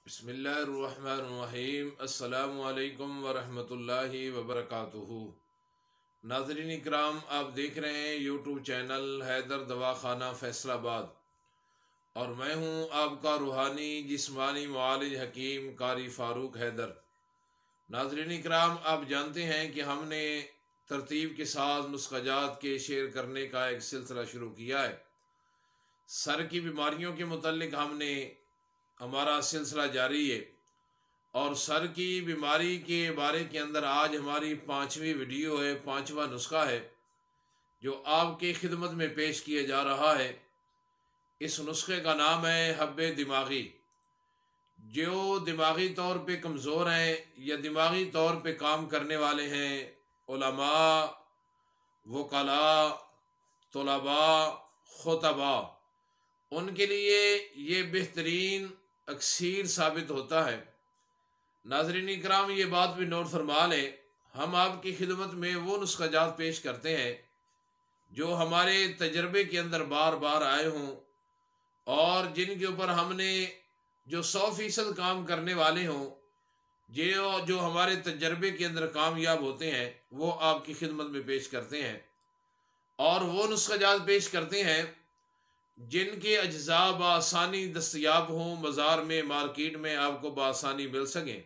बिस्मिल्लाहिर्रहमानिर्रहीम। अस्सलामु अलैकुम वरहमतुल्लाहि वबरकातुहू। नाज़रीन इकराम, आप देख रहे हैं यूट्यूब चैनल हैदर दवाखाना फैसलाबाद और मैं हूं आपका रूहानी जिस्मानी मुआलिज हकीम कारी फ़ारूक हैदर। नाज़रीन इकराम, आप जानते हैं कि हमने तरतीब के साथ नुस्ख़ाजात के शेयर करने का एक सिलसिला शुरू किया है। सर की बीमारियों के मुतल्लिक हमारा सिलसिला जारी है और सर की बीमारी के बारे के अंदर आज हमारी 5वीं वीडियो है, 5वां नुस्खा है जो आपकी खिदमत में पेश किया जा रहा है। इस नुस्खे का नाम है हब्बे दिमागी। जो दिमागी तौर पे कमज़ोर हैं या दिमागी तौर पे काम करने वाले हैं, उलमा, वकला, तुलबा, खुतबा, उनके लिए ये बेहतरीन अक्सीर साबित होता है। नाज़रीन इकराम, ये बात भी नोट फरमा लें, हम आपकी खिदमत में वो नुस्ख़ाजात पेश करते हैं जो हमारे तजर्बे के अंदर बार बार आए हों और जिनके ऊपर हमने जो 100% काम करने वाले हों, जो हमारे तजर्बे के अंदर कामयाब होते हैं, वो आपकी खिदमत में पेश करते हैं। और वो नुस्ख़ाजात पेश करते हैं जिनके अज्जा बआसानी दस्तयाब हों, बाज़ार में, मार्केट में आपको बआसानी मिल सकें।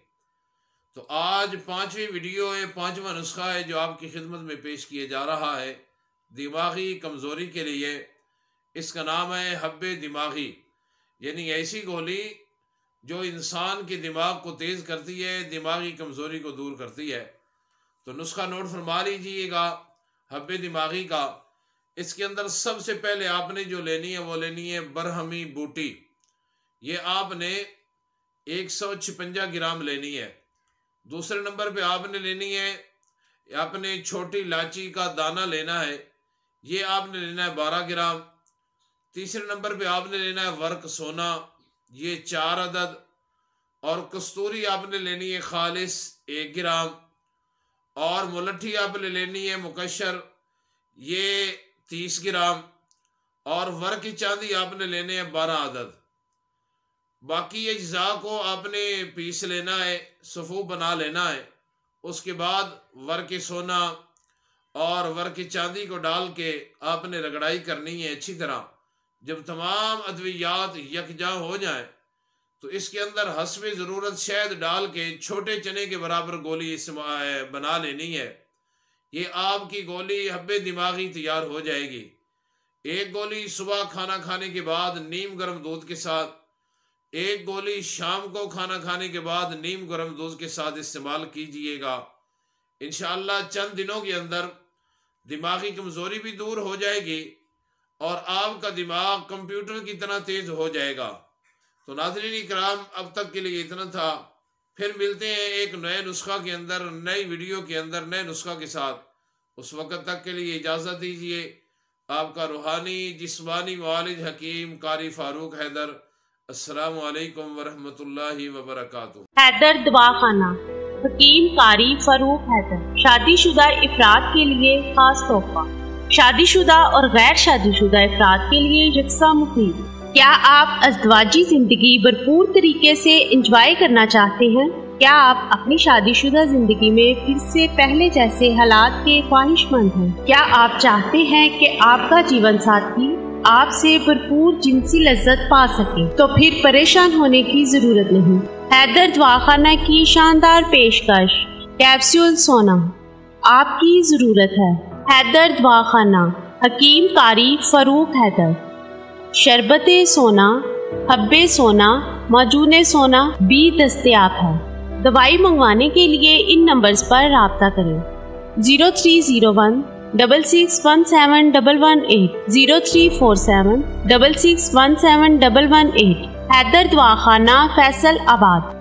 तो आज 5वीं वीडियो है, 5वां नुस्खा है जो आपकी खिदमत में पेश किया जा रहा है दिमागी कमज़ोरी के लिए। इसका नाम है हब्बे दिमागी, यानी ऐसी गोली जो इंसान के दिमाग को तेज़ करती है, दिमागी कमज़ोरी को दूर करती है। तो नुस्खा नोट फरमा लीजिएगा हब्बे दिमागी का। इसके अंदर सबसे पहले आपने जो लेनी है वो लेनी है बरहमी बूटी। ये आपने 156 ग्राम लेनी है। दूसरे नंबर पे आपने लेनी है, आपने छोटी इलायची का दाना लेना है, ये आपने लेना है 12 ग्राम। तीसरे नंबर पे आपने लेना है वर्क सोना, ये 4 अदद। और कस्तूरी आपने लेनी है खालिस 1 ग्राम। और मुलट्ठी आपने लेनी है मुकशर, ये 30 ग्राम। और वर्क की चांदी आपने लेने हैं 12 अदद। बाकी अज्जा को आपने पीस लेना है, सफ़ू बना लेना है। उसके बाद वर्क की सोना और वर्क की चांदी को डाल के आपने रगड़ाई करनी है अच्छी तरह। जब तमाम अद्वियात यकजा हो जाएं तो इसके अंदर हस्बे ज़रूरत शहद डाल के छोटे चने के बराबर गोली बना लेनी है। ये आपकी गोली हब्बे दिमागी तैयार हो जाएगी। एक गोली सुबह खाना खाने के बाद नीम गर्म दूध के साथ, एक गोली शाम को खाना खाने के बाद नीम गर्म दूध के साथ इस्तेमाल कीजिएगा। इंशाअल्लाह चंद दिनों के अंदर दिमागी कमज़ोरी भी दूर हो जाएगी और आपका दिमाग कंप्यूटर की तरह तेज़ हो जाएगा। तो नाज़रीन इकराम, अब तक के लिए इतना था। फिर मिलते हैं एक नए नुस्खा के अंदर, नई वीडियो के अंदर, नए नुस्खा के साथ। उस वक़्त तक के लिए इजाज़त दीजिए। आपका रूहानी जिस्मानी मुआलिज हकीम कारी फ़ारूक हैदर। अस्सलामु अलैकुम वरहमतुल्लाहि वबरकातुहू। हैदर दवाखाना, हकीम कारी फ़ारूक हैदर। शादीशुदा इफ़राद के लिए खास तोहफा, शादीशुदा और गैर शादीशुदा इफ़राद के लिए यकसा मुफीद। क्या आप अज़दवाजी जिंदगी भरपूर तरीके से इंजॉय करना चाहते हैं? क्या आप अपनी शादीशुदा जिंदगी में फिर से पहले जैसे हालात के ख्वाहिशमंद हैं? क्या आप चाहते हैं कि आपका जीवन साथी आपसे भरपूर जिनसी लज्जत पा सके? तो फिर परेशान होने की जरूरत नहीं। हैदर दवाखाना की शानदार पेशकश, कैप्सूल सोना आपकी जरूरत है। हैदर दवाखाना, हकीम कारी फ़ारूक हैदर। शरबते सोना, हब्बे सोना, मौजूने सोना भी दस्तयाब है। दवाई मंगवाने के लिए इन नंबर्स पर राब्ता करें। 0301 6617 0347 6617 हैदर दवाखाना, फैसल आबाद।